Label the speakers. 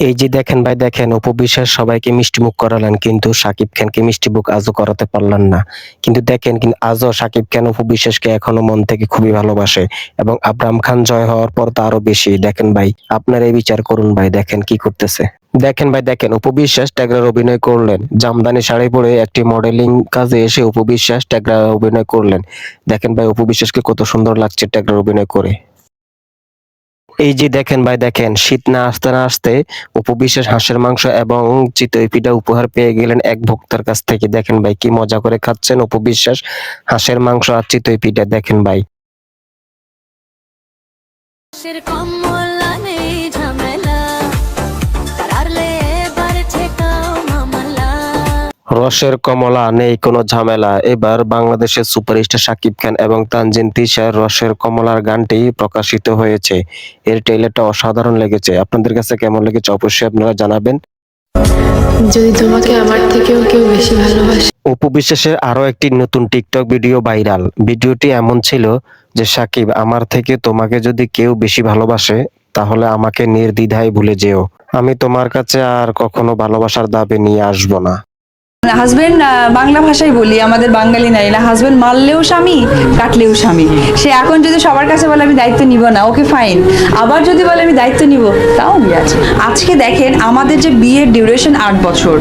Speaker 1: এই যে দেখেন ভাই দেখেন, অপু বিশ্বাস সবাইকে মিষ্টিমুখ করালেন কিন্তু শাকিব খানকে মিষ্টিমুখ আজও করাতে পারলেন না। কিন্তু দেখেন কিন্তু আজও শাকিব খান অপু বিশ্বাসকে এখনো মন থেকে খুবই ভালোবাসে এবং আব্রাহাম খান জয় হওয়ার পর তো আরো বেশি। দেখেন ভাই, আপনারা এই বিচার করুন ভাই, দেখেন কি করতেছে। দেখেন ভাই দেখেন, অপু বিশ্বাস ট্যাগরার অভিনয় করলেন, জামদানি শাড়ি পরে একটি মডেলিং কাজে এসে অপু বিশ্বাস ট্যাগরার অভিনয় করলেন। দেখেন ভাই, অপু বিশ্বাসকে কত সুন্দর লাগছে ট্যাগরার অভিনয় করে। এই যে দেখেন ভাই দেখেন, শীত না আসতে না আসতে অপু বিশ্বাস হাঁসের মাংস এবং চিতই পিঠা উপহার পেয়ে গেলেন এক ভক্তার কাছ থেকে। দেখেন ভাই কি মজা করে খাচ্ছেন অপু বিশ্বাস হাঁসের মাংস আর চিতই পিঠা। দেখেন ভাই,
Speaker 2: রসের কমলা নেই ঝামেলা, তারারলে এবার ঠেকাও মামলা।
Speaker 1: রসের কমলা নেই কোনো ঝামেলা। এবার বাংলাদেশের সুপারস্টার শাকিব খান এবং তানজিন তিশার রসের কমলার গানটি প্রকাশিত হয়েছে। এর ট্রেলারটা অসাধারণ লেগেছে। আপনাদের কাছে কেমন লেগেছে অবশ্যই আপনারা জানাবেন।
Speaker 3: যদি তোমাকে আমার থেকেও কেউ বেশি ভালোবাসে।
Speaker 1: অপু বিশ্বাসের আরো একটি নতুন টিকটক ভিডিও ভাইরাল। ভিডিওটি এমন ছিল যে, সাকিব, আমার থেকে তোমাকে যদি কেউ বেশি ভালোবাসে তাহলে আমাকে নির্দ্বিধায় ভুলে যেও। আমি তোমার কাছে আর কখনো ভালোবাসার দাবি নিয়ে আসবো না।
Speaker 4: হাজবেন্ড, বাংলা ভাষায় বলি, আমাদের বাঙালি নারী না, হাজবেন্ড মারলেও স্বামী, কাটলেও স্বামী। সে এখন যদি সবার কাছে বলে আমি দায়িত্ব নিব না, ওকে ফাইন। আবার যদি বলে আমি দায়িত্ব নিব, তাও আমি আছি। আজকে দেখেন আমাদের যে বিয়ের ডিউরেশন 8 বছর,